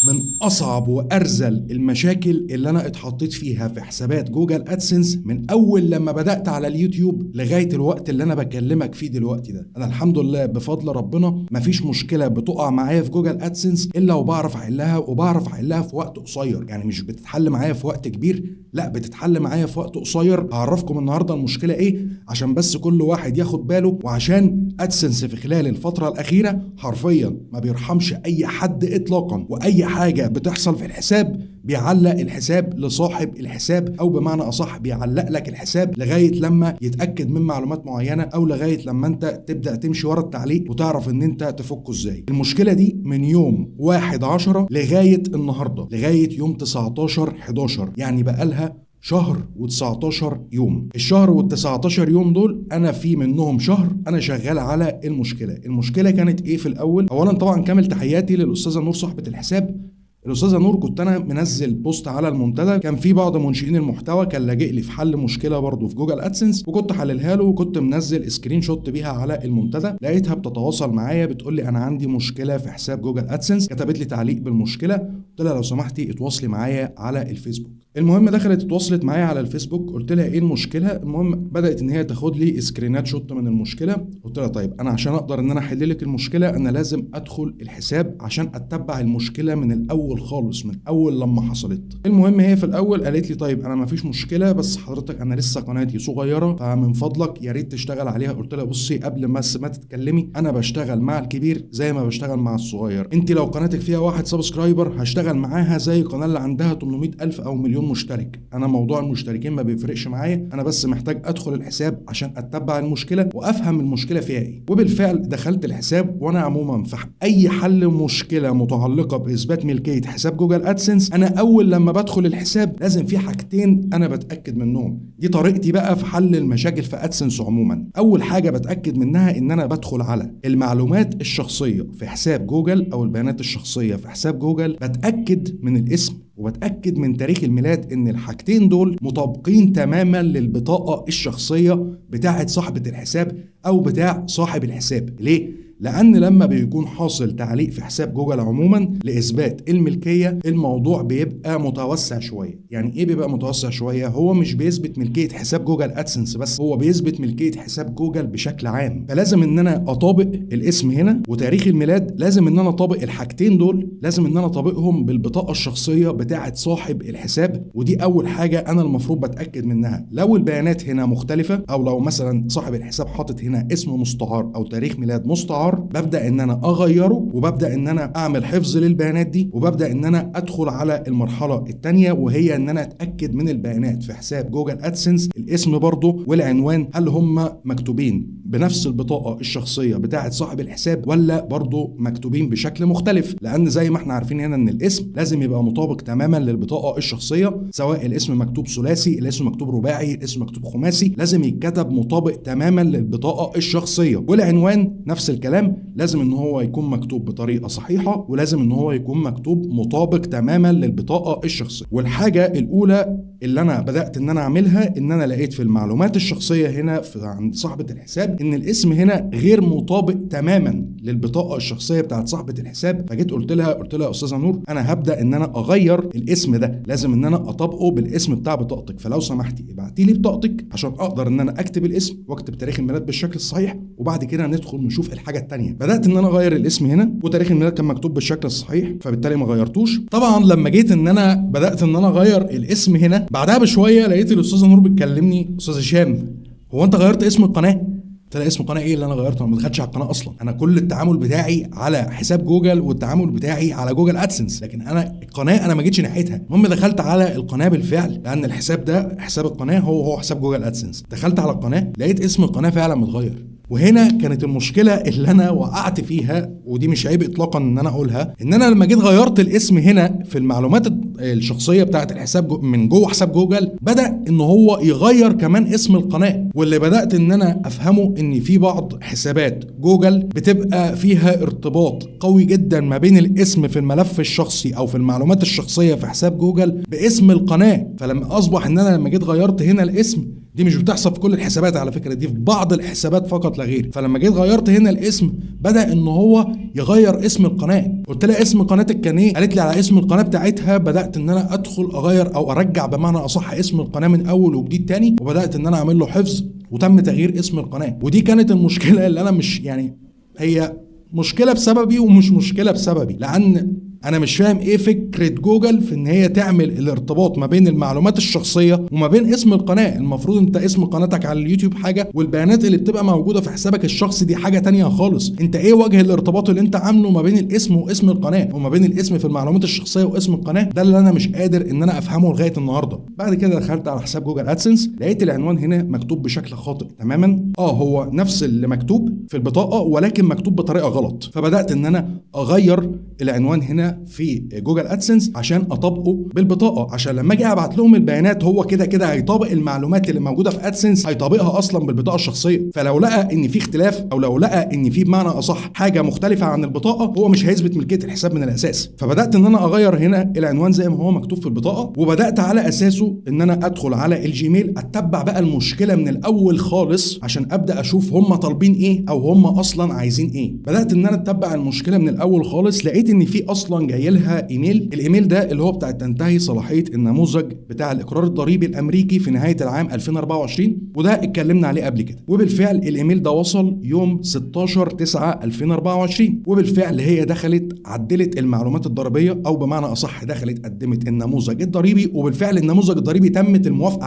من أصعب وأرذل المشاكل اللي أنا اتحطيت فيها في حسابات جوجل أدسنس من أول لما بدأت على اليوتيوب لغاية الوقت اللي أنا بكلمك فيه دلوقتي ده. أنا الحمد لله بفضل ربنا مفيش مشكلة بتقع معايا في جوجل أدسنس إلا وبعرف أحلها، وبعرف أحلها في وقت قصير. يعني مش بتتحل معايا في وقت كبير، لا بتتحل معايا في وقت قصير. هعرفكم النهاردة المشكلة إيه عشان بس كل واحد ياخد باله، وعشان أدسنس في خلال الفترة الأخيرة حرفيا ما بيرحمش أي حد إطلاقا، وأي حاجة بتحصل في الحساب بيعلق الحساب لصاحب الحساب، او بمعنى اصح بيعلق لك الحساب لغايه لما يتاكد من معلومات معينه، او لغايه لما انت تبدا تمشي ورا التعليق وتعرف ان انت تفكه ازاي. المشكله دي من يوم 1/10 لغايه النهارده، لغايه يوم 19/11، يعني بقالها شهر و19 يوم. الشهر وال19 يوم دول انا في منهم شهر انا شغال على المشكله كانت ايه في الاول؟ اولا طبعا كامل تحياتي للاستاذه نور صاحبه الحساب. الاستاذه نور كنت انا منزل بوست على المنتدى، كان في بعض منشئين المحتوى كان لاجئ لي في حل مشكله برضه في جوجل ادسنس، وكنت حللها له، وكنت منزل سكرين شوت بيها على المنتدى. لقيتها بتتواصل معايا بتقول لي انا عندي مشكله في حساب جوجل ادسنس، كتبت لي تعليق بالمشكله، قلت لها لو سمحتي اتواصلي معايا على الفيسبوك. المهم دخلت اتواصلت معايا على الفيسبوك، قلت لها ايه المشكله. المهم بدات ان هي تاخد لي سكرينات شوت من المشكله. قلت لها طيب انا عشان اقدر ان انا احل لك المشكله انا لازم ادخل الحساب عشان اتبع المشكله من الاول خالص، من اول لما حصلت. المهم هي في الاول قالت لي طيب انا ما فيش مشكله، بس حضرتك انا لسه قناتي صغيره فمن فضلك يا ريت تشتغل عليها. قلت لها بصي قبل ما تتكلمي، انا بشتغل مع الكبير زي ما بشتغل مع الصغير. انت لو قناتك فيها 1 سبسكرايبر هشتغل معاها زي القناه اللي عندها 800,000 او مليون مشترك. انا موضوع المشتركين ما بيفرقش معايا، انا بس محتاج ادخل الحساب عشان اتبع المشكله وافهم المشكله فيها ايه. وبالفعل دخلت الحساب. وانا عموما في اي حل مشكله متعلقه باثبات ملكيه حساب جوجل ادسنس، انا اول لما بدخل الحساب لازم في حاجتين انا بتاكد منهم. دي طريقتي بقى في حل المشاكل في ادسنس عموما. اول حاجه بتاكد منها ان انا بدخل على المعلومات الشخصيه في حساب جوجل، او البيانات الشخصيه في حساب جوجل. بتاكد من الاسم وبتأكد من تاريخ الميلاد ان الحاجتين دول مطابقين تماما للبطاقة الشخصية بتاعة صاحبة الحساب او بتاع صاحب الحساب. ليه؟ لأن لما بيكون حاصل تعليق في حساب جوجل عموما لإثبات الملكية، الموضوع بيبقى متوسع شوية. يعني إيه بيبقى متوسع شوية؟ هو مش بيثبت ملكية حساب جوجل أدسنس بس، هو بيثبت ملكية حساب جوجل بشكل عام. فلازم إن أنا أطابق الاسم هنا وتاريخ الميلاد، لازم إن أنا أطابق الحاجتين دول، لازم إن أنا أطابقهم بالبطاقة الشخصية بتاعة صاحب الحساب. ودي أول حاجة أنا المفروض بتأكد منها. لو البيانات هنا مختلفة، أو لو مثلا صاحب الحساب حاطط هنا اسم مستعار أو تاريخ ميلاد مستعار، ببدأ ان انا اغيره، وببدأ ان انا اعمل حفظ للبيانات دي، وببدأ ان انا ادخل على المرحلة الثانية، وهي ان انا اتأكد من البيانات في حساب جوجل ادسنس، الاسم برضو والعنوان، هل هم مكتوبين بنفس البطاقة الشخصية بتاعة صاحب الحساب ولا برضو مكتوبين بشكل مختلف. لان زي ما احنا عارفين هنا ان الاسم لازم يبقى مطابق تماما للبطاقة الشخصية، سواء الاسم مكتوب ثلاثي، الاسم مكتوب رباعي، الاسم مكتوب خماسي، لازم يتكتب مطابق تماما للبطاقة الشخصية. والعنوان نفس الكلام، لازم ان هو يكون مكتوب بطريقه صحيحه، ولازم ان هو يكون مكتوب مطابق تماما للبطاقه الشخصيه. والحاجه الاولى اللي انا بدات ان انا اعملها، ان انا لقيت في المعلومات الشخصيه هنا عند صاحبه الحساب ان الاسم هنا غير مطابق تماما للبطاقه الشخصيه بتاعت صاحبه الحساب. فجيت قلت لها يا استاذه نور، انا هبدا ان انا اغير الاسم ده، لازم ان انا اطابقه بالاسم بتاع بطاقتك، فلو سمحتي ابعتي لي بطاقتك عشان اقدر ان انا اكتب الاسم واكتب تاريخ الميلاد بالشكل الصحيح، وبعد كده ندخل نشوف الحاجه الثانيه. بدات ان انا اغير الاسم هنا، وتاريخ الميلاد كان مكتوب بالشكل الصحيح، فبالتالي ما غيرتوش. طبعا لما جيت ان انا بدات ان انا اغير الاسم هنا، بعدها بشويه لقيت الاستاذه نور بتكلمني، استاذ هشام هو انت غيرت اسم القناه؟ قلت لها اسم القناه ايه اللي انا غيرته؟ انا ما دخلتش على القناه اصلا، انا كل التعامل بتاعي على حساب جوجل والتعامل بتاعي على جوجل ادسنس، لكن انا القناه انا ما جيتش ناحيتها. المهم دخلت على القناه بالفعل، لان الحساب ده حساب القناه هو حساب جوجل ادسنس. دخلت على القناه لقيت اسم القناه فعلا متغير. وهنا كانت المشكله اللي انا وقعت فيها، ودي مش عيب اطلاقا ان انا اقولها، ان انا لما جيت غيرت الاسم هنا في المعلومات الشخصيه بتاعه الحساب من جوه حساب جوجل، بدا ان هو يغير كمان اسم القناه. واللي بدات ان انا افهمه ان في بعض حسابات جوجل بتبقى فيها ارتباط قوي جدا ما بين الاسم في الملف الشخصي او في المعلومات الشخصيه في حساب جوجل باسم القناه. فلما اصبح ان انا لما جيت غيرت هنا الاسم، دي مش بتحصل في كل الحسابات على فكره، دي في بعض الحسابات فقط لا غير. فلما جيت غيرت هنا الاسم بدا ان هو يغير اسم القناه. قلت لها اسم قناتك كان ايه؟ قالت لي على اسم القناه بتاعتها. بدات ان انا ادخل اغير او ارجع بمعنى اصح اسم القناه من اول وجديد تاني، وبدات ان انا اعمل له حفظ وتم تغيير اسم القناه. ودي كانت المشكله اللي انا مش يعني، هي مشكله بسببي ومش مشكله بسببي، لان انا مش فاهم ايه فكره جوجل في ان هي تعمل الارتباط ما بين المعلومات الشخصيه وما بين اسم القناه. المفروض انت اسم قناتك على اليوتيوب حاجه، والبيانات اللي بتبقى موجوده في حسابك الشخصي دي حاجه تانية خالص. انت ايه وجه الارتباط اللي انت عامله ما بين الاسم واسم القناه، وما بين الاسم في المعلومات الشخصيه واسم القناه؟ ده اللي انا مش قادر ان انا افهمه لغايه النهارده. بعد كده دخلت على حساب جوجل ادسنس، لقيت العنوان هنا مكتوب بشكل خاطئ تماما. هو نفس اللي مكتوب في البطاقه ولكن مكتوب بطريقه غلط. فبدات ان انا اغير العنوان هنا في جوجل ادسنس عشان اطبقه بالبطاقه، عشان لما اجي ابعت لهم البيانات هو كده كده هيطابق المعلومات اللي موجوده في ادسنس، هيطابقها اصلا بالبطاقه الشخصيه. فلو لقى ان في اختلاف او لو لقى ان في بمعنى اصح حاجه مختلفه عن البطاقه، هو مش هيثبت ملكيه الحساب من الاساس. فبدات ان انا اغير هنا العنوان زي ما هو مكتوب في البطاقه، وبدات على اساسه ان انا ادخل على الجيميل اتبع بقى المشكله من الاول خالص عشان ابدا اشوف هم طالبين ايه او هم اصلا عايزين ايه. بدات ان انا اتبع المشكله من الاول خالص، لقيت ان في اصلا جاي لها ايميل. الايميل ده اللي هو بتاع تنتهي صلاحيه النموذج بتاع الاقرار الضريبي الامريكي في نهايه العام 2024، وده اتكلمنا عليه قبل كده. وبالفعل الايميل ده وصل يوم 16/9/2024، وبالفعل هي دخلت عدلت المعلومات الضريبيه، او بمعنى اصح دخلت قدمت النموذج الضريبي، وبالفعل النموذج الضريبي تمت الموافقه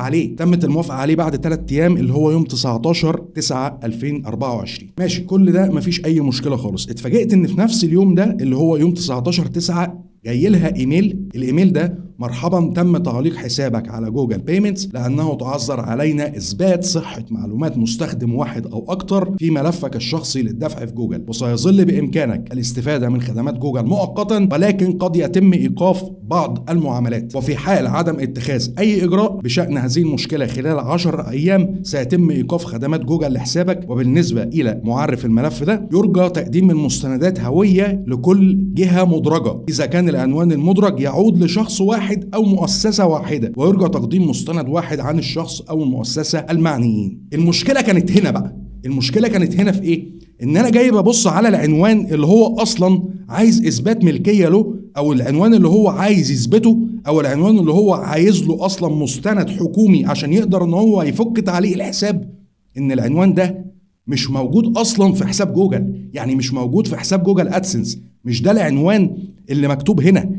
عليه بعد 3 ايام اللي هو يوم 19/9/2024. ماشي، كل ده مفيش اي مشكله خالص. اتفاجئت ان في نفس اليوم ده اللي هو يوم 19/9 جاي لها ايميل. الايميل ده: مرحبا، تم تعليق حسابك على جوجل بيمنتس لانه تعذر علينا اثبات صحه معلومات مستخدم واحد او اكثر في ملفك الشخصي للدفع في جوجل، وسيظل بامكانك الاستفاده من خدمات جوجل مؤقتا، ولكن قد يتم ايقاف بعض المعاملات، وفي حال عدم اتخاذ اي اجراء بشان هذه المشكله خلال 10 ايام سيتم ايقاف خدمات جوجل لحسابك. وبالنسبه الى معرف الملف ده، يرجى تقديم المستندات هويه لكل جهه مدرجه اذا كان العنوان المدرج يعود لشخص واحد أو مؤسسة واحدة، ويرجى تقديم مستند واحد عن الشخص أو المؤسسة المعنيين. المشكلة كانت هنا بقى، المشكلة كانت هنا في إيه؟ إن أنا جاي ببص على العنوان اللي هو أصلا عايز إثبات ملكية له، أو العنوان اللي هو عايز يثبته، أو العنوان اللي هو عايز له أصلا مستند حكومي عشان يقدر إن هو يفك تعليق الحساب. إن العنوان ده مش موجود أصلا في حساب جوجل، يعني مش موجود في حساب جوجل أدسنس. مش ده العنوان اللي مكتوب هنا.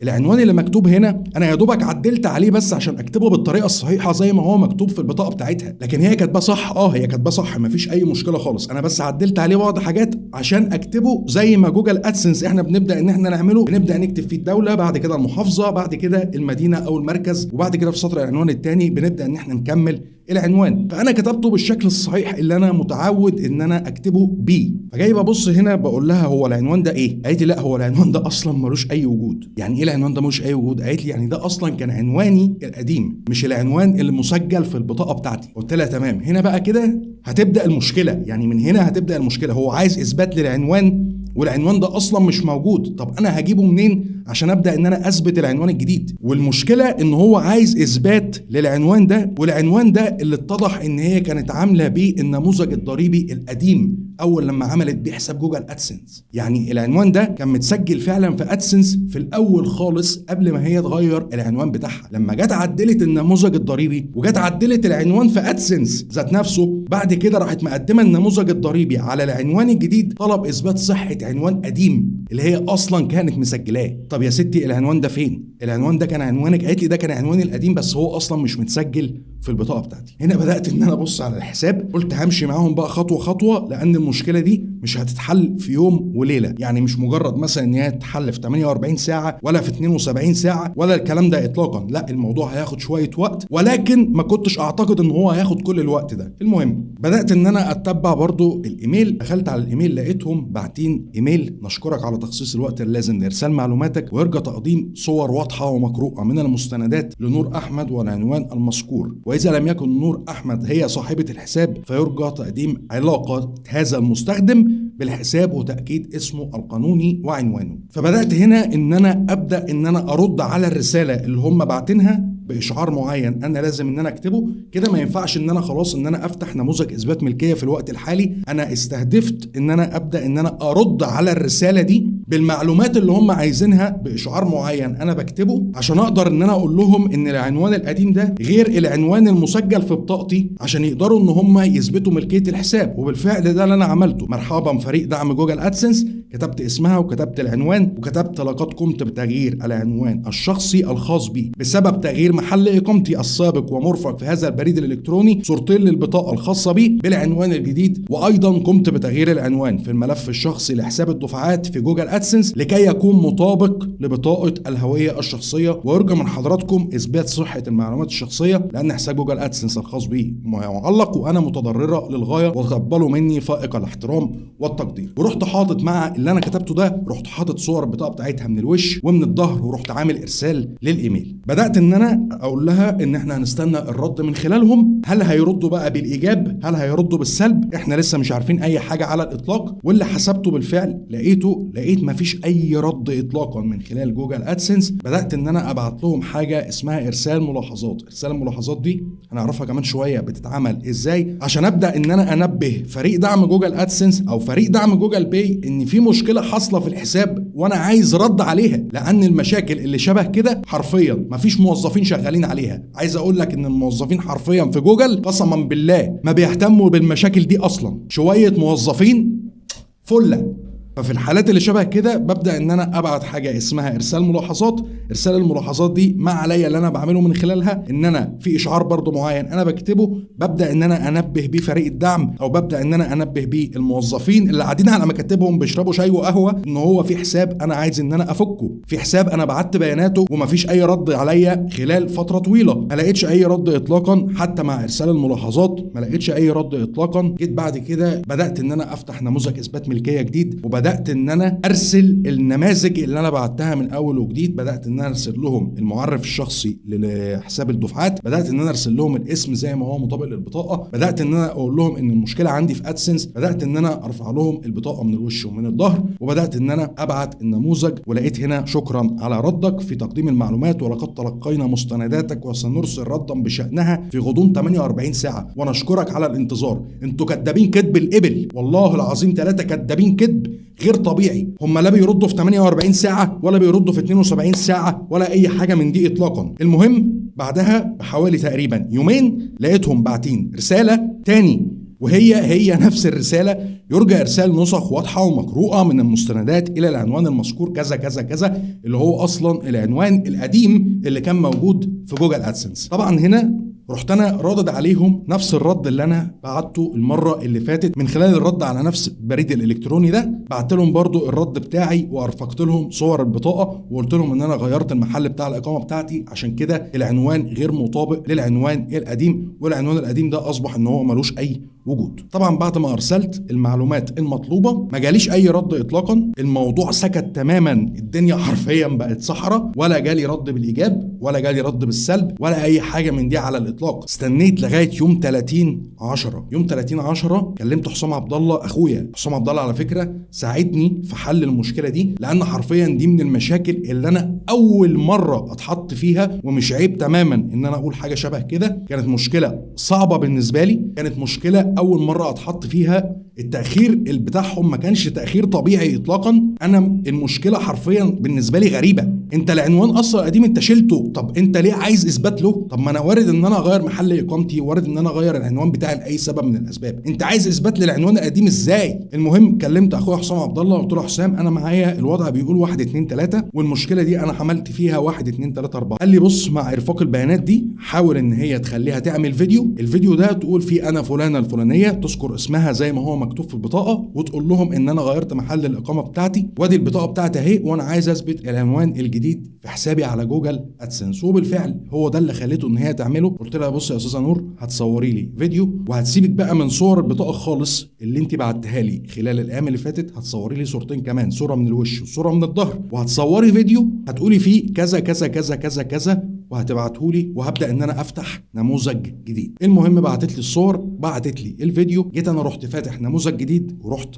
العنوان اللي مكتوب هنا انا يا دوبك عدلت عليه بس عشان اكتبه بالطريقه الصحيحه زي ما هو مكتوب في البطاقه بتاعتها، لكن هي كاتبه صح. هي كاتبه صح، مفيش اي مشكله خالص. انا بس عدلت عليه بعض حاجات عشان اكتبه زي ما جوجل ادسنس احنا بنبدا ان احنا نعمله. بنبدا نكتب فيه الدوله، بعد كده المحافظه، بعد كده المدينه او المركز، وبعد كده في سطر العنوان الثاني بنبدا ان احنا نكمل العنوان. فانا كتبته بالشكل الصحيح اللي انا متعود ان انا اكتبه بيه. فجاي ببص هنا بقول لها هو العنوان ده ايه؟ قالت لي لا، هو العنوان ده اصلا ملوش اي وجود. يعني ايه العنوان ده ملوش اي وجود؟ قالت لي يعني ده اصلا كان عنواني القديم، مش العنوان اللي مسجل في البطاقه بتاعتي. قلت لها تمام. هنا بقى كده هتبدا المشكله، يعني من هنا هتبدا المشكله. هو عايز اثبات للعنوان والعنوان ده اصلا مش موجود. طب انا هجيبه منين عشان ابدا ان انا اثبت العنوان الجديد؟ والمشكله ان هو عايز اثبات للعنوان ده، والعنوان ده اللي اتضح ان هي كانت عامله بيه النموذج الضريبي القديم اول لما عملت بيه حساب جوجل ادسنس. يعني العنوان ده كان متسجل فعلا في ادسنس في الاول خالص قبل ما هي تغير العنوان بتاعها. لما جت عدلت النموذج الضريبي وجت عدلت العنوان في ادسنس ذات نفسه، بعد كده راحت مقدمه النموذج الضريبي على العنوان الجديد طلب اثبات صحه عنوان قديم اللي هي اصلا كانت مسجلاه. طب يا ستي العنوان ده فين؟ العنوان ده كان عنوانك. قالت لي ده كان عنواني القديم بس هو اصلا مش متسجل في البطاقه بتاعتي. هنا بدات ان انا ابص على الحساب، قلت همشي معاهم بقى خطوه خطوه، لان المشكله دي مش هتتحل في يوم وليله. يعني مش مجرد مثلا ان هي تتحل في 48 ساعه ولا في 72 ساعه ولا الكلام ده اطلاقا. لا، الموضوع هياخد شويه وقت، ولكن ما كنتش اعتقد ان هو هياخد كل الوقت ده. المهم بدات ان انا اتبع برضو الايميل. دخلت على الايميل لقيتهم باعتين ايميل: نشكرك على تخصيص الوقت اللازم لارسال معلوماتك، ويرجى تقديم صور واضحه ومقروءه من المستندات لنور احمد والعنوان المذكور، واذا لم يكن نور احمد هي صاحبه الحساب فيرجى تقديم علاقه هذا المستخدم بالحساب وتاكيد اسمه القانوني وعنوانه. فبدات هنا ان انا ابدا ان انا ارد على الرساله اللي هم باعتينها باشعار معين انا لازم ان انا اكتبه كده، ما ينفعش ان انا خلاص ان انا افتح نموذج اثبات ملكيه في الوقت الحالي. انا استهدفت ان انا ابدا ان انا ارد على الرساله دي بالمعلومات اللي هم عايزينها باشعار معين انا بكتبه، عشان اقدر ان انا اقول لهم ان العنوان القديم ده غير العنوان المسجل في بطاقتي، عشان يقدروا ان هم يثبتوا ملكيه الحساب. وبالفعل ده اللي انا عملته. مرحبا فريق دعم جوجل ادسنس، كتبت اسمها وكتبت العنوان وكتبت لقد قمت بتغيير العنوان الشخصي الخاص بي بسبب تغيير محل اقامتي السابق ومرفق في هذا البريد الالكتروني صورتين للبطاقه الخاصه بي بالعنوان الجديد. وايضا قمت بتغيير العنوان في الملف الشخصي لحساب الدفعات في جوجل ادسنس لكي يكون مطابق لبطاقه الهويه الشخصيه. وارجو من حضراتكم اثبات صحه المعلومات الشخصيه، لان حساب جوجل ادسنس الخاص بي معلق وانا متضرره للغايه، وتقبلوا مني فائق الاحترام والتقدير. ورحت حاطط مع اللي انا كتبته ده، رحت حاطط صور البطاقه بتاعتها من الوش ومن الظهر، ورحت عامل ارسال للايميل. بدات ان انا اقول لها ان احنا هنستنى الرد من خلالهم، هل هيردوا بقى بالايجاب، هل هيردوا بالسلب، احنا لسه مش عارفين اي حاجه على الاطلاق. واللي حسبته بالفعل لقيت مفيش اي رد اطلاقا من خلال جوجل ادسنس. بدات ان انا ابعت لهم حاجه اسمها ارسال ملاحظات. ارسال الملاحظات دي هنعرفها كمان شويه بتتعمل ازاي، عشان ابدا ان انا انبه فريق دعم جوجل ادسنس او فريق دعم جوجل باي ان في مشكله حاصله في الحساب وانا عايز رد عليها. لان المشاكل اللي شبه كده حرفيا مفيش موظفين شغالين عليها. عايز اقول لك ان الموظفين حرفيا في جوجل قسما بالله ما بيهتموا بالمشاكل دي اصلا، شويه موظفين فله. ففي الحالات اللي شبه كده ببدا ان انا ابعت حاجه اسمها ارسال ملاحظات. ارسال الملاحظات دي ما عليا اللي انا بعمله من خلالها ان انا في اشعار برضو معين انا بكتبه، ببدا ان انا انبه بيه فريق الدعم، او ببدا ان انا انبه بيه الموظفين اللي قاعدين على مكاتبهم بيشربوا شاي وقهوه ان هو في حساب انا عايز ان انا افكه، في حساب انا بعت بياناته ومفيش اي رد عليا خلال فتره طويله. ما لقيتش اي رد اطلاقا، حتى مع ارسال الملاحظات ما لقيتش اي رد اطلاقا. جيت بعد كده بدات ان انا افتح نموذج اثبات ملكيه جديد، وبدات ان انا ارسل النماذج اللي انا بعتها من اول وجديد. بدات ان انا ارسل لهم المعرف الشخصي لحساب الدفعات، بدات ان انا ارسل لهم الاسم زي ما هو مطابق للبطاقه، بدات ان انا اقول لهم ان المشكله عندي في ادسنس، بدات ان انا ارفع لهم البطاقه من الوش ومن الظهر، وبدات ان انا ابعت النموذج. ولقيت هنا شكرا على ردك في تقديم المعلومات، ولقد تلقينا مستنداتك وسنرسل ردا بشانها في غضون 48 ساعه، ونشكرك على الانتظار. انتوا كدابين كدب الابل، والله العظيم 3 كدابين كدب غير طبيعي. هم لا بيردوا في 48 ساعة ولا بيردوا في 72 ساعة ولا أي حاجة من دي إطلاقا. المهم بعدها بحوالي تقريبا يومين لقيتهم باعتين رسالة تاني، وهي نفس الرسالة: يرجى إرسال نسخ واضحة ومقروءة من المستندات إلى العنوان المذكور كذا كذا كذا، اللي هو أصلا العنوان القديم اللي كان موجود في جوجل أدسنس. طبعا هنا رحت انا رادد عليهم نفس الرد اللي انا بعته المره اللي فاتت من خلال الرد على نفس البريد الالكتروني ده. بعت لهم برضو الرد بتاعي وارفقت لهم صور البطاقه، وقلت لهم ان انا غيرت المحل بتاع الاقامه بتاعتي، عشان كده العنوان غير مطابق للعنوان القديم، والعنوان القديم ده اصبح ان هو ملوش اي وجود. طبعا بعد ما ارسلت المعلومات المطلوبه ما جاليش اي رد اطلاقا. الموضوع سكت تماما، الدنيا حرفيا بقت صحراء، ولا جالي رد بالايجاب ولا جالي رد بالسلب ولا اي حاجه من دي على الاطلاق. استنيت لغايه يوم 30/10. يوم 30/10 كلمت حسام عبد الله اخويا. حسام عبد الله على فكره ساعدني في حل المشكله دي، لان حرفيا دي من المشاكل اللي انا اول مره اتحط فيها، ومش عيب تماما ان انا اقول حاجه شبه كده. كانت مشكله صعبه بالنسبه لي، كانت مشكله اول مره اتحط فيها. التاخير بتاعهم ما كانش تاخير طبيعي اطلاقا. انا المشكله حرفيا بالنسبه لي غريبه. انت العنوان اصلا قديم انت شلته، طب انت ليه عايز اثبات له؟ طب ما انا وارد ان انا اغير محل اقامتي، وارد ان انا اغير العنوان بتاعي لاي سبب من الاسباب. انت عايز اثبات للعنوان القديم ازاي؟ المهم كلمت اخويا حسام عبد الله، قلت له حسام انا معايا الوضع بيقول 1 2 3 والمشكله دي انا عملت فيها 1 2 3 4. قال لي بص، مع ارفاق البيانات دي حاول ان هي تخليها تعمل فيديو. الفيديو ده تقول فيه انا فلانه الفلانيه، تذكر اسمها زي ما هو مكتوب في البطاقه، وتقول لهم ان انا غيرت محل الاقامه بتاعتي، وادي البطاقه بتاعتي اهي، وانا عايز اثبت العنوان الجديد في حسابي على جوجل ادسنس. وبالفعل هو ده اللي خليته ان هي تعمله. قلت لها بص يا استاذه نور، هتصوري لي فيديو وهتسيبك بقى من صور البطاقه خالص اللي انت بعتها لي خلال الايام اللي فاتت، هتصوري لي صورتين كمان، صوره من الوش وصوره من الظهر، وهتصوري فيديو هتقولي فيه كذا كذا كذا كذا كذا، وهتبعتهولي وهبدا ان انا افتح نموذج جديد. المهم بعتت لي الصور، بعتت لي الفيديو، جيت انا رحت فاتح نموذج جديد ورحت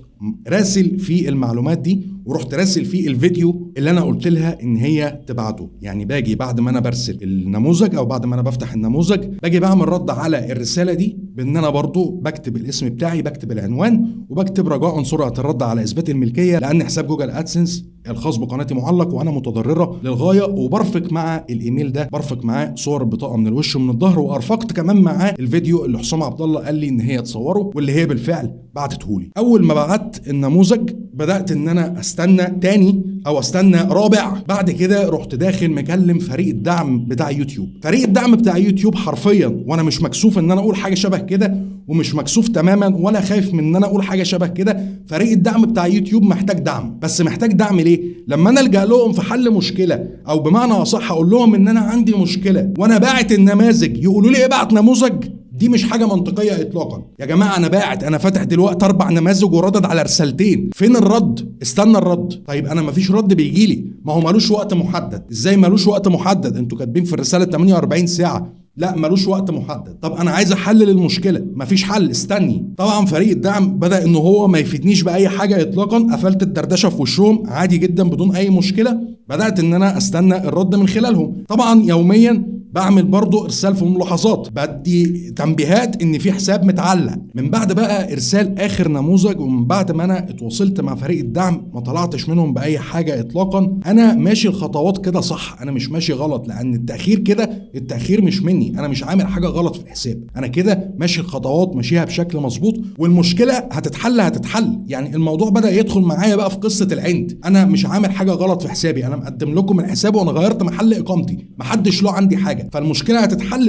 راسل في المعلومات دي ورحت راسل في الفيديو اللي انا قلت لها ان هي تبعته. يعني باجي بعد ما انا برسل النموذج او بعد ما انا بفتح النموذج باجي بعمل رد على الرساله دي بان انا برضو بكتب الاسم بتاعي، بكتب العنوان، وبكتب رجاء سرعه الرد على اثبات الملكيه لان حساب جوجل ادسنس الخاص بقناتي معلق وانا متضرره للغايه، وبرفق مع الايميل ده برفق معاه صور البطاقه من الوش ومن الظهر، وارفقت كمان معاه الفيديو اللي حسام عبد الله قال لي ان هي تصوره واللي هي بالفعل بعتته لي. اول ما بعت النموذج بدات ان انا استنى تاني او استنى رابع، بعد كده رحت داخل مكلم فريق الدعم بتاع يوتيوب. فريق الدعم بتاع يوتيوب حرفيا، وانا مش مكسوف ان انا اقول حاجه شبه كده ومش مكسوف تماما ولا خايف من ان انا اقول حاجه شبه كده، فريق الدعم بتاع يوتيوب محتاج دعم. بس محتاج دعم ليه؟ لما انا الجا لهم في حل مشكله، او بمعنى اصح اقول لهم ان انا عندي مشكله وانا باعت النماذج يقولوا لي ابعت نموذج، دي مش حاجه منطقيه اطلاقا. يا جماعه انا فاتح دلوقتي 4 نماذج وردد على رسالتين، فين الرد؟ استنى الرد. طيب انا مفيش رد بيجي لي، ما هو مالوش وقت محدد. ازاي مالوش وقت محدد؟ انتوا كاتبين في الرساله 48 ساعه، لا مالوش وقت محدد. طب انا عايز احلل المشكله، مفيش حل، استني. طبعا فريق الدعم بدا ان هو ما يفيدنيش باي حاجه اطلاقا، قفلت الدردشه في وشهم عادي جدا بدون اي مشكله. بدات ان انا استنى الرد من خلالهم. طبعا يوميا بعمل برضو ارسال في الملاحظات، بدي تنبيهات ان في حساب متعلق. من بعد بقى ارسال اخر نموذج ومن بعد ما انا اتواصلت مع فريق الدعم ما طلعتش منهم باي حاجه اطلاقا. انا ماشي الخطوات كده صح، انا مش ماشي غلط، لان التاخير كده التاخير مش مني، انا مش عامل حاجه غلط في الحساب، انا كده ماشي الخطوات ماشيها بشكل مظبوط، والمشكله هتتحل. يعني الموضوع بدا يدخل معايا بقى في قصه العند. انا مش عامل حاجه غلط في حسابي، انا مقدم لكم الحساب وانا غيرت محل اقامتي، محدش له عندي حاجه، فالمشكله هتتحل،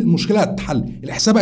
الحساب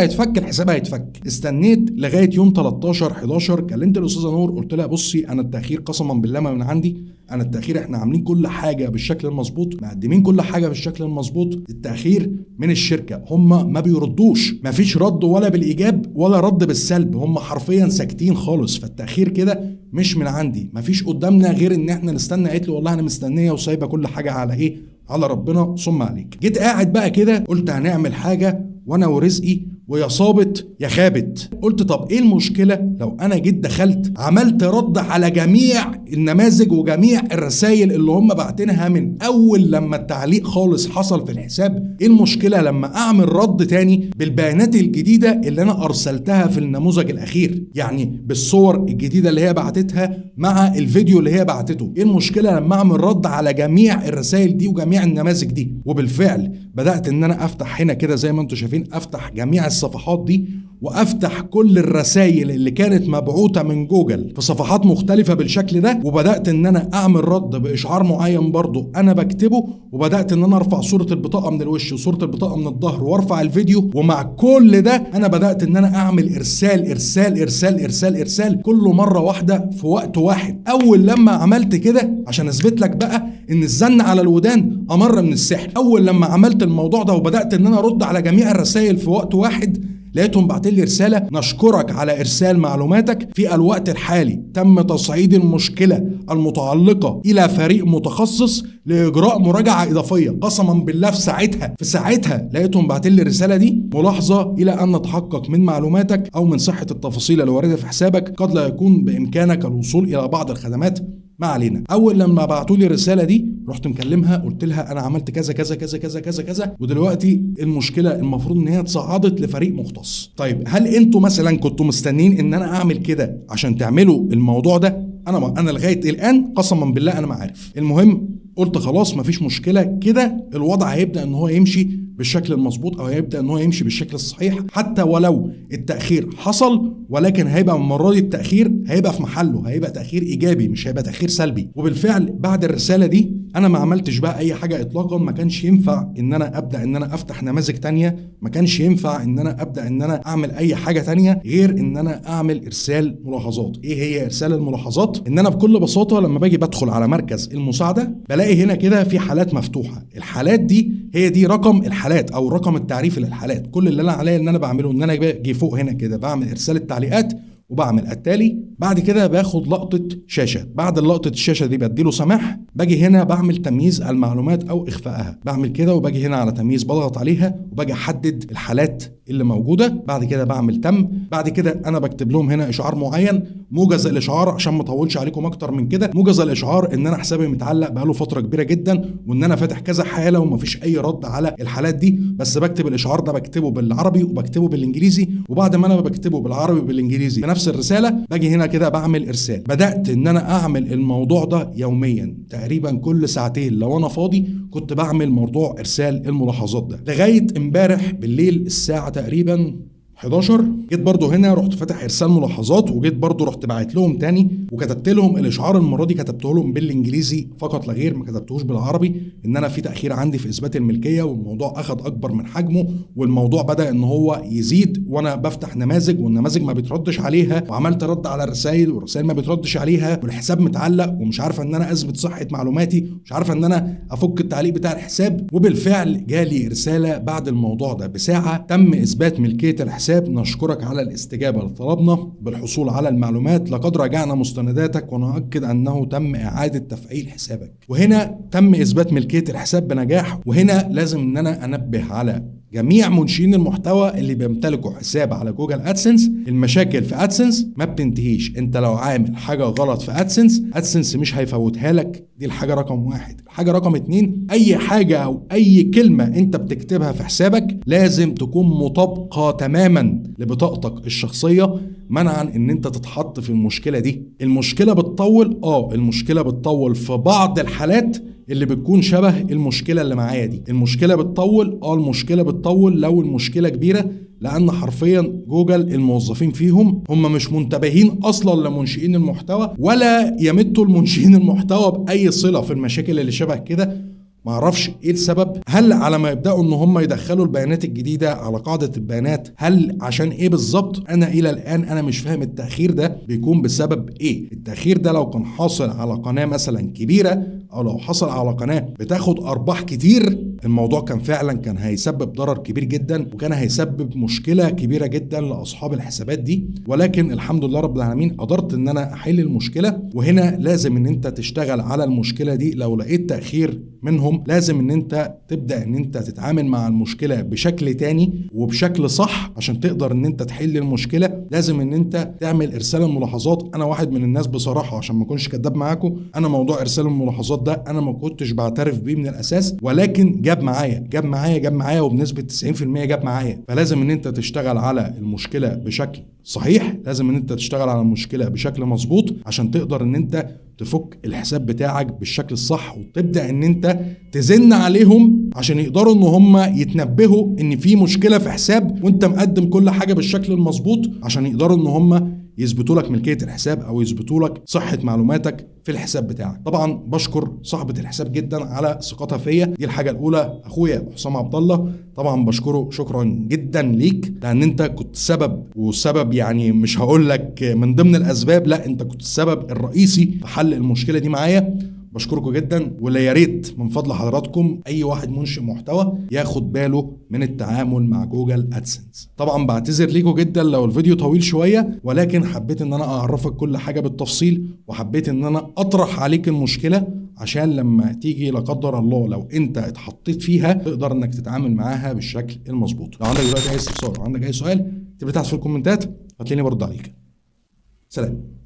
هيتفك. استنيت لغايه يوم 13/11 كلمت الاستاذه نور قلت لها بصي انا التاخير قسما بالله ما من عندي، انا التاخير احنا عاملين كل حاجه بالشكل المظبوط، مقدمين كل حاجه بالشكل المظبوط، التاخير من الشركه، هم ما بيردوش، مفيش رد ولا بالايجاب ولا رد بالسلب، هم حرفيا ساكتين خالص. فالتاخير كده مش من عندي، مفيش قدامنا غير ان احنا نستنى. قالت لي والله انا مستنيه وسايبه كل حاجه على ايه؟ على ربنا ثم عليك. جيت قاعد بقى كده قلت هنعمل حاجه وانا ورزقي، ويا صابت يا خابت. قلت طب ايه المشكله لو انا جيت دخلت عملت رد على جميع النماذج وجميع الرسائل اللي هم باعتينها من اول لما التعليق خالص حصل في الحساب؟ ايه المشكله لما اعمل رد تاني بالبيانات الجديده اللي انا ارسلتها في النموذج الاخير، يعني بالصور الجديده اللي هي بعتتها مع الفيديو اللي هي بعتته؟ ايه المشكله لما اعمل رد على جميع الرسائل دي وجميع النماذج دي؟ وبالفعل بدات ان انا افتح هنا كده زي ما انتم شايفين، افتح جميع الصفحات دي وافتح كل الرسائل اللي كانت مبعوثه من جوجل في صفحات مختلفه بالشكل ده، وبدات ان انا اعمل رد باشعار معين برضو انا بكتبه، وبدات ان انا ارفع صوره البطاقه من الوش وصوره البطاقه من الظهر وارفع الفيديو. ومع كل ده انا بدات ان انا اعمل ارسال كله مره واحده في وقت واحد. اول لما عملت كده عشان اثبت لك بقى ان الزن على الودان امر من السحر، اول لما عملت الموضوع ده وبدات ان انا ارد على جميع الرسائل في وقت واحد، لقيتهم بعتين لي رساله: نشكرك على ارسال معلوماتك، في الوقت الحالي تم تصعيد المشكله المتعلقه الى فريق متخصص لاجراء مراجعه اضافيه. قسما بالله في ساعتها لقيتهم بعتين لي الرساله دي: ملاحظه الى ان نتحقق من معلوماتك او من صحه التفاصيل الوارده في حسابك، قد لا يكون بامكانك الوصول الى بعض الخدمات، ما علينا. اول لما بعتوا لي الرساله دي رحت مكلمها قلت لها انا عملت كذا كذا كذا كذا كذا كذا، ودلوقتي المشكله المفروض ان هي اتصعدت لفريق مختص. طيب هل انتوا مثلا كنتوا مستنين ان انا اعمل كده عشان تعملوا الموضوع ده؟ انا لغايه الان قسما بالله انا ما عارف. المهم قلت خلاص مفيش مشكله، كده الوضع هيبدا ان هو يمشي بالشكل المظبوط او هيبدا ان هو يمشي بالشكل الصحيح، حتى ولو التاخير حصل، ولكن هيبقى المره دي التاخير هيبقى في محله، هيبقى تاخير ايجابي مش هيبقى تاخير سلبي. وبالفعل بعد الرساله دي انا ما عملتش بقى اي حاجه اطلاقا. ما كانش ينفع ان انا ابدا ان انا افتح نماذج تانية، ما كانش ينفع ان انا ابدا ان انا اعمل اي حاجه تانية غير ان انا اعمل ارسال ملاحظات. ايه هي ارسال الملاحظات؟ ان انا بكل بساطه لما باجي بدخل على مركز المساعده بلاقي هنا كده في حالات مفتوحه، الحالات دي هي دي رقم الحالات او رقم التعريف للحالات. كل اللي انا عليا ان انا بعمله ان انا اجي فوق هنا كده بعمل ارسال التعليقات وبعمل التالي. بعد كده باخد لقطة شاشة، بعد لقطة الشاشة دي بديله سماح، باجي هنا بعمل تمييز المعلومات او اخفائها، بعمل كده وباجي هنا على تمييز بضغط عليها وباجي احدد الحالات اللي موجودة. بعد كده بعمل تم. بعد كده انا بكتب لهم هنا اشعار معين، موجز الاشعار عشان ما اطولش عليكم اكتر من كده. موجز الاشعار ان انا حسابي متعلق بقاله فترة كبيرة جدا وان انا فاتح كذا حالة ومفيش اي رد على الحالات دي، بس بكتب الاشعار ده بكتبه بالعربي وبكتبه بالانجليزي، وبعد ما انا بكتبه بالعربي وبالانجليزي بنفس الرسالة باجي هنا كده بعمل ارسال. بدأت ان انا اعمل الموضوع ده يوميا تقريبا كل ساعتين لو انا فاضي كنت بعمل موضوع ارسال الملاحظات ده لغاية امبارح بالليل الساعة تقريبا 11. جيت برضو هنا رحت فاتح ارسال ملاحظات، وجيت برضو رحت باعت لهم تاني وكتبت لهم الاشعار. المره دي كتبته لهم بالانجليزي فقط لا غير، ما كتبتهوش بالعربي، ان انا في تاخير عندي في اثبات الملكيه والموضوع اخذ اكبر من حجمه والموضوع بدا ان هو يزيد، وانا بفتح نماذج والنماذج ما بتردش عليها، وعملت رد على الرسائل والرسائل ما بتردش عليها، والحساب متعلق ومش عارفه ان انا اثبت صحه معلوماتي، مش عارفه ان انا افك التعليق بتاع الحساب. وبالفعل جالي رساله بعد الموضوع ده بساعه: تم اثبات ملكيه الحساب، نشكرك على الاستجابة لطلبنا بالحصول على المعلومات، لقد راجعنا مستنداتك ونؤكد أنه تم إعادة تفعيل حسابك. وهنا تم إثبات ملكية الحساب بنجاح. وهنا لازم أن أنا أنبه على جميع منشئين المحتوى اللي بيمتلكوا حساب على جوجل ادسنس. المشاكل في ادسنس ما بتنتهيش، انت لو عامل حاجه غلط في ادسنس مش هيفوتها لك، دي الحاجه رقم واحد. الحاجه رقم اتنين، اي حاجه او اي كلمه انت بتكتبها في حسابك لازم تكون مطابقه تماما لبطاقتك الشخصيه، منعا ان انت تتحط في المشكله دي. المشكله بتطول، المشكله بتطول في بعض الحالات اللي بتكون شبه المشكله اللي معايا دي. المشكله بتطول، المشكله بتطول لو المشكله كبيره، لان حرفيا جوجل الموظفين فيهم هم مش منتبهين اصلا لمنشئين المحتوى ولا يمتوا المنشئين المحتوى باي صله في المشاكل اللي شبه كده. معرفش ايه السبب، هل على ما يبداوا ان هم يدخلوا البيانات الجديده على قاعده البيانات، هل عشان ايه بالظبط؟ انا الى الان انا مش فاهم التاخير ده بيكون بسبب ايه. التاخير ده لو كان حاصل على قناه مثلا كبيره او لو حصل على قناه بتاخد ارباح كتير، الموضوع كان فعلا كان هيسبب ضرر كبير جدا وكان هيسبب مشكله كبيره جدا لاصحاب الحسابات دي. ولكن الحمد لله رب العالمين قدرت ان انا احل المشكله. وهنا لازم ان انت تشتغل على المشكله دي. لو لقيت تاخير منهم لازم ان انت تبدا ان انت تتعامل مع المشكله بشكل تاني وبشكل صح عشان تقدر ان انت تحل المشكله. لازم ان انت تعمل ارسال الملاحظات. انا واحد من الناس بصراحه عشان ما اكونش كداب معاكم، انا موضوع ارسال الملاحظات ده انا ما كنتش بعترف بيه من الاساس، ولكن جاب معايا وبنسبه 90% جاب معايا. فلازم ان انت تشتغل على المشكله بشكل صحيح، لازم ان انت تشتغل على المشكله بشكل مظبوط عشان تقدر ان انت تفك الحساب بتاعك بالشكل الصح، وتبدا ان انت تزن عليهم عشان يقدروا ان هم يتنبهوا ان في مشكله في حساب وانت مقدم كل حاجه بالشكل المظبوط، عشان يقدروا ان هم يثبتوا لك ملكيه الحساب او يثبتوا لك صحه معلوماتك في الحساب بتاعك. طبعا بشكر صاحبه الحساب جدا على ثقتها فيا، دي الحاجه الاولى. اخويا حسام عبد الله طبعا بشكره شكرا جدا ليك، لان انت كنت سبب، والسبب يعني مش هقول لك من ضمن الاسباب، لا انت كنت السبب الرئيسي في حل المشكله دي معايا. بشكركم جدا. ولا يا ريت من فضل حضراتكم اي واحد منشئ محتوى ياخد باله من التعامل مع جوجل ادسنس. طبعا بعتذر ليكم جدا لو الفيديو طويل شويه، ولكن حبيت ان انا اعرفك كل حاجه بالتفصيل، وحبيت ان انا اطرح عليك المشكله عشان لما تيجي لا قدر الله لو انت اتحطيت فيها تقدر انك تتعامل معاها بالشكل المظبوط. لو عندك دلوقتي اي استفسار او عندك اي سؤال تبقى تحت في الكومنتات هتلاقيني برد عليك. سلام.